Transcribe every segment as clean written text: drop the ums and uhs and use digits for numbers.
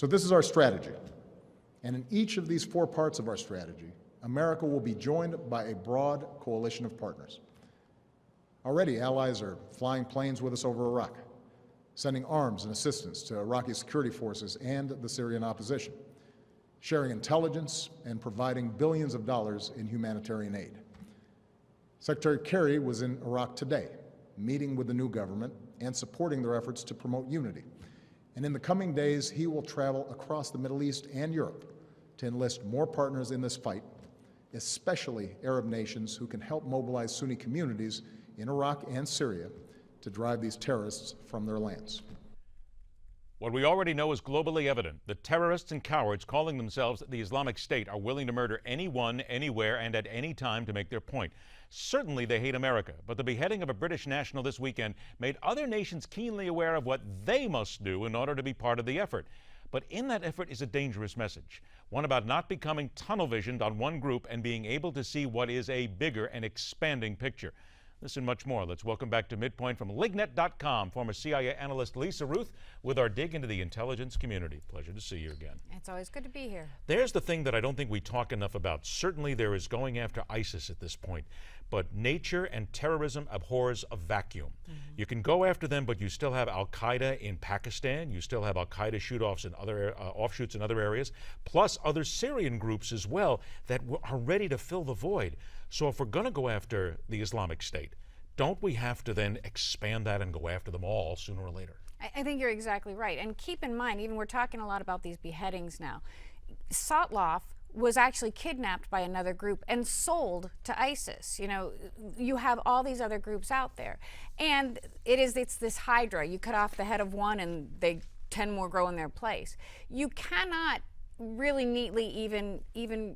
So this is our strategy. And in each of these 4 parts of our strategy, America will be joined by a broad coalition of partners. Already, allies are flying planes with us over Iraq, sending arms and assistance to Iraqi security forces and the Syrian opposition, sharing intelligence and providing billions of dollars in humanitarian aid. Secretary Kerry was in Iraq today, meeting with the new government and supporting their efforts to promote unity. And in the coming days, he will travel across the Middle East and Europe to enlist more partners in this fight, especially Arab nations who can help mobilize Sunni communities in Iraq and Syria to drive these terrorists from their lands. What we already know is globally evident. The terrorists and cowards calling themselves the Islamic State are willing to murder anyone, anywhere, and at any time to make their point. Certainly they hate America, but the beheading of a British national this weekend made other nations keenly aware of what they must do in order to be part of the effort. But in that effort is a dangerous message, one about not becoming tunnel-visioned on one group and being able to see what is a bigger and expanding picture. This and much more. Let's welcome back to MidPoint from LIGNET.com, former CIA analyst Lisa Ruth, with our dig into the intelligence community. Pleasure to see you again. It's always good to be here. There's the thing that I don't think we talk enough about. Certainly there is going after ISIS at this point, but nature and terrorism abhors a vacuum. You can go after them, but you still have Al-Qaeda in Pakistan. You still have Al-Qaeda shoot-offs in other offshoots in other areas, plus other Syrian groups as well that are ready to fill the void. So if we're going to go after the Islamic State, don't we have to then expand that and go after them all sooner or later? I think you're exactly right. And keep in mind, even we're talking a lot about these beheadings now. Sotloff was actually kidnapped by another group and sold to ISIS. You know, you have all these other groups out there. And it's this hydra. You cut off the head of one and 10 more grow in their place. You cannot really neatly even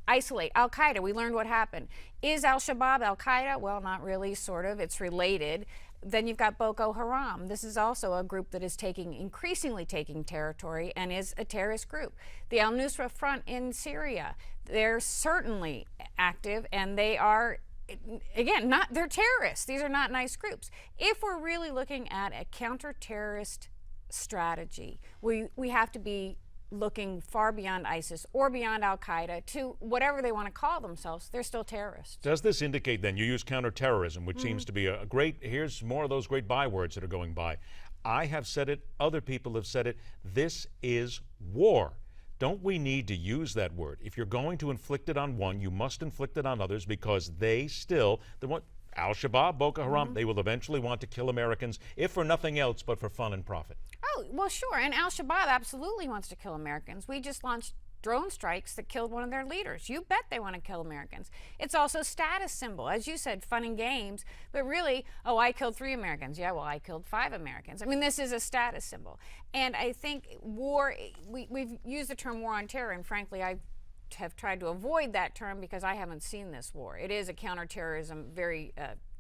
isolate. Al-Qaeda, we learned what happened. Is Al-Shabaab Al-Qaeda? Well, not really, sort of. It's related. Then you've got Boko Haram. This is also a group that is increasingly taking territory and is a terrorist group. The Al-Nusra Front in Syria, they're certainly active, and they are, again, they're terrorists. These are not nice groups. If we're really looking at a counter-terrorist strategy, we have to be looking far beyond ISIS or beyond Al-Qaeda to whatever they want to call themselves. They're still terrorists. Does this indicate then, you use counterterrorism, which seems to be a great, here's more of those great bywords that are going by. I have said it, other people have said it, this is war. Don't we need to use that word? If you're going to inflict it on one, you must inflict it on others, because they still, Al-Shabaab, Boko Haram, they will eventually want to kill Americans, if for nothing else but for fun and profit. Oh, well, sure. And Al-Shabaab absolutely wants to kill Americans. We just launched drone strikes that killed one of their leaders. You bet they want to kill Americans. It's also a status symbol. As you said, fun and games. But really, oh, I killed 3 Americans. Yeah, well, I killed 5 Americans. I mean, this is a status symbol. And I think war, we've used the term war on terror, and frankly, I have tried to avoid that term because I haven't seen this war. It is a counterterrorism, very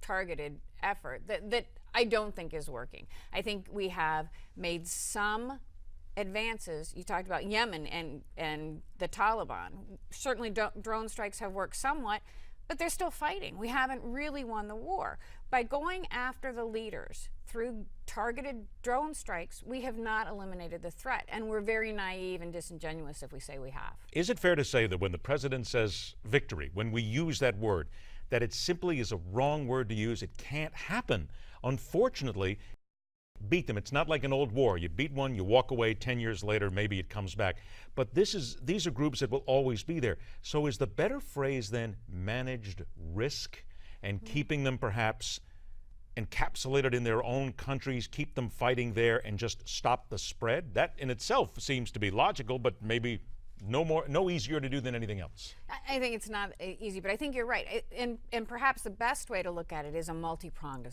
targeted effort that I don't think is working. I think we have made some advances. You talked about Yemen and the Taliban. Certainly drone strikes have worked somewhat, but they're still fighting. We haven't really won the war. By going after the leaders through targeted drone strikes, we have not eliminated the threat, and we're very naive and disingenuous if we say we have. Is it fair to say that when the president says victory, when we use that word, that it simply is a wrong word to use? It can't happen. Unfortunately, beat them. It's not like an old war. You beat one, you walk away, 10 years later, maybe it comes back. But these are groups that will always be there. So is the better phrase then managed risk, and keeping them perhaps encapsulated in their own countries, keep them fighting there and just stop the spread? That in itself seems to be logical, but maybe no easier to do than anything else. I think it's not easy, but I think you're right. And perhaps the best way to look at it is a multi-pronged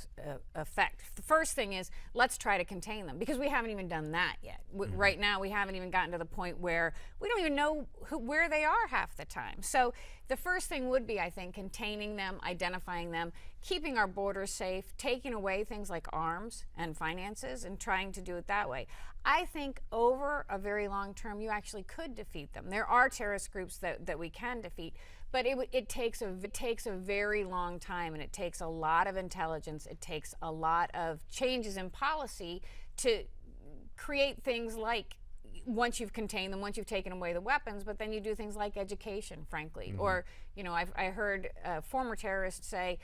effect. The first thing is, let's try to contain them, because we haven't even done that yet. Right now, we haven't even gotten to the point where we don't even know where they are half the time. So the first thing would be, I think, containing them, identifying them, keeping our borders safe, taking away things like arms and finances, and trying to do it that way. I think over a very long term, you actually could defeat them. There are terrorist groups that we can defeat, but it takes a very long time, and it takes a lot of intelligence. It takes a lot of changes in policy to create things like once you've contained them, once you've taken away the weapons, but then you do things like education, frankly. Or, you know, I heard a former terrorist say,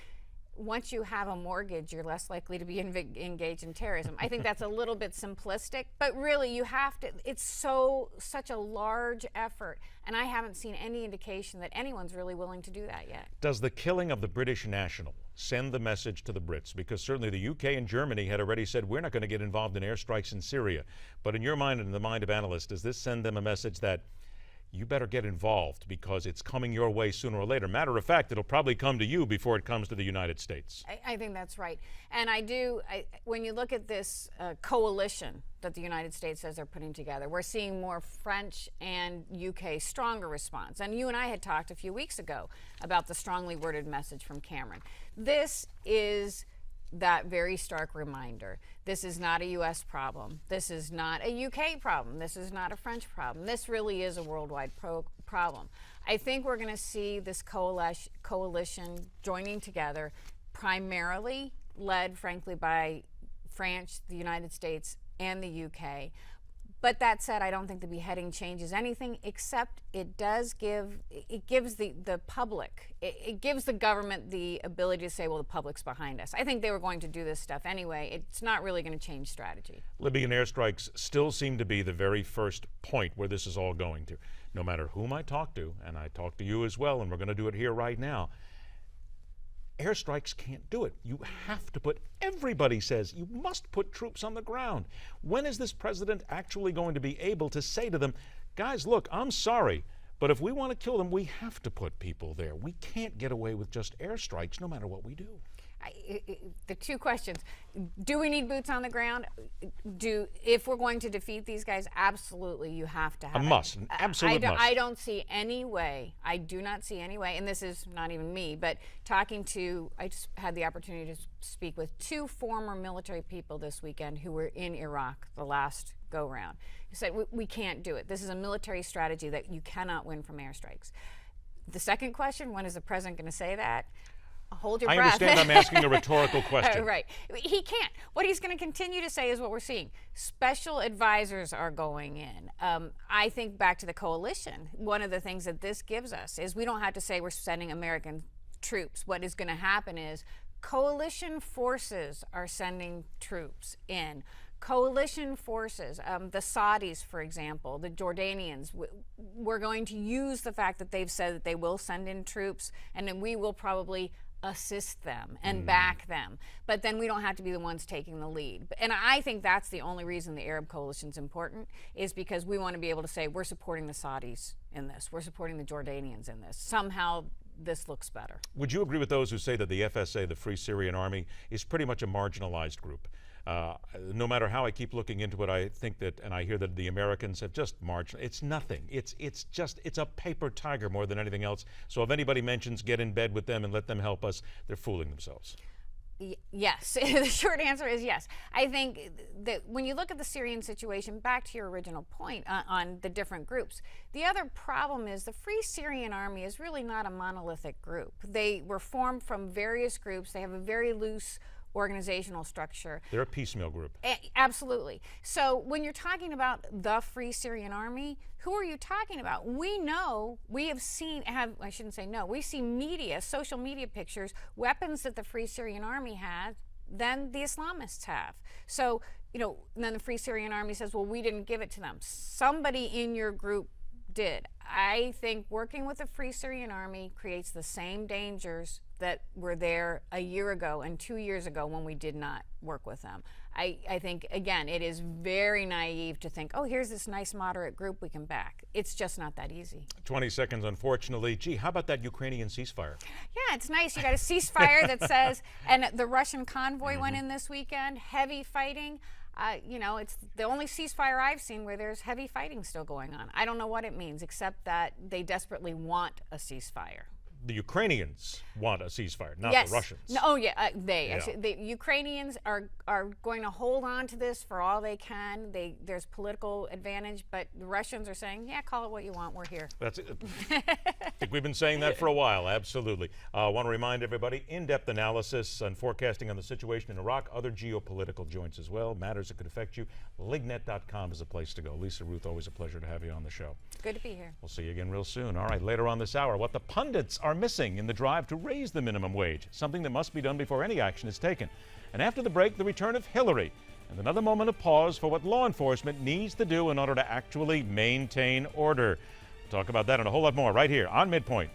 once you have a mortgage, you're less likely to be engaged in terrorism. I think that's a little bit simplistic, but really you have to, it's such a large effort, and I haven't seen any indication that anyone's really willing to do that yet. Does the killing of the British national send the message to the Brits? Because certainly the UK and Germany had already said, we're not going to get involved in airstrikes in Syria. But in your mind and in the mind of analysts, does this send them a message that you better get involved because it's coming your way sooner or later? Matter of fact, it'll probably come to you before it comes to the United States. I think that's right. And when you look at this coalition that the United States says they're putting together, we're seeing more French and UK stronger response. And you and I had talked a few weeks ago about the strongly worded message from Cameron. This is that very stark reminder. This is not a U.S. problem. This is not a UK problem. This is not a French problem. This really is a worldwide problem. I think we're going to see this coalition joining together, primarily led, frankly, by France, the United States, and the UK. But that said, I don't think the beheading changes anything, except it gives the public, it gives the government the ability to say, well, the public's behind us. I think they were going to do this stuff anyway. It's not really going to change strategy. Libyan airstrikes still seem to be the very first point where this is all going to. No matter whom I talk to, and I talk to you as well, and we're going to do it here right now, airstrikes can't do it. You have to put, everybody says, you must put troops on the ground. When is this president actually going to be able to say to them, guys, look, I'm sorry, but if we want to kill them, we have to put people there. We can't get away with just airstrikes no matter what we do. The two questions: do we need boots on the ground? If we're going to defeat these guys, absolutely, you have to have a must, an absolute must. I don't see any way. I do not see any way, and this is not even me, but I just had the opportunity to speak with two former military people this weekend who were in Iraq the last go-round. He said, we can't do it. This is a military strategy that you cannot win from airstrikes. The second question: when is the president going to say that? Hold your breath. I understand I'm asking a rhetorical question. Right. He can't. What he's going to continue to say is what we're seeing. Special advisors are going in. I think back to the coalition, one of the things that this gives us is we don't have to say we're sending American troops. What is going to happen is coalition forces are sending troops in. Coalition forces, the Saudis, for example, the Jordanians, we're going to use the fact that they've said that they will send in troops, and then we will probably assist them and back them. But then we don't have to be the ones taking the lead. And I think that's the only reason the Arab coalition's important, is because we want to be able to say we're supporting the Saudis in this, we're supporting the Jordanians in this. Somehow this looks better. Would you agree with those who say that the FSA, the Free Syrian Army, is pretty much a marginalized group? No matter how I keep looking into it, I think that, and I hear that the Americans have just marginal. It's nothing. It's a paper tiger more than anything else. So if anybody mentions get in bed with them and let them help us, they're fooling themselves. Yes. The short answer is yes. I think that when you look at the Syrian situation, back to your original point on the different groups, the other problem is the Free Syrian Army is really not a monolithic group. They were formed from various groups. They have a very loose organizational structure. They're a piecemeal group. Absolutely. So when you're talking about the Free Syrian Army, who are you talking about? We know, we have seen, I shouldn't say no, we see media, social media pictures, weapons that the Free Syrian Army has than the Islamists have. So, you know, then the Free Syrian Army says, well, we didn't give it to them. Somebody in your group did. I think working with the Free Syrian Army creates the same dangers that were there a year ago and 2 years ago when we did not work with them. I think, again, it is very naive to think, oh, here's this nice moderate group we can back. It's just not that easy. 20 seconds, unfortunately. Gee, how about that Ukrainian ceasefire? Yeah, it's nice. You got a ceasefire that says, and the Russian convoy went in this weekend, heavy fighting. You know, it's the only ceasefire I've seen where there's heavy fighting still going on. I don't know what it means, except that they desperately want a ceasefire. the Ukrainians want a ceasefire, not yes. the Russians. No, oh yeah, Yeah. Actually, the Ukrainians are going to hold on to this for all they can. There's political advantage, but the Russians are saying, yeah, call it what you want. We're here. That's it. I think we've been saying that for a while. Absolutely. I want to remind everybody, in-depth analysis and forecasting on the situation in Iraq, other geopolitical joints as well, matters that could affect you. LIGNET.com is the place to go. Lisa, Ruth, always a pleasure to have you on the show. Good to be here. We'll see you again real soon. All right, later on this hour, what the pundits are missing in the drive to raise the minimum wage, something that must be done before any action is taken. And after the break, the return of Hillary, and another moment of pause for what law enforcement needs to do in order to actually maintain order. We'll talk about that and a whole lot more right here on MidPoint.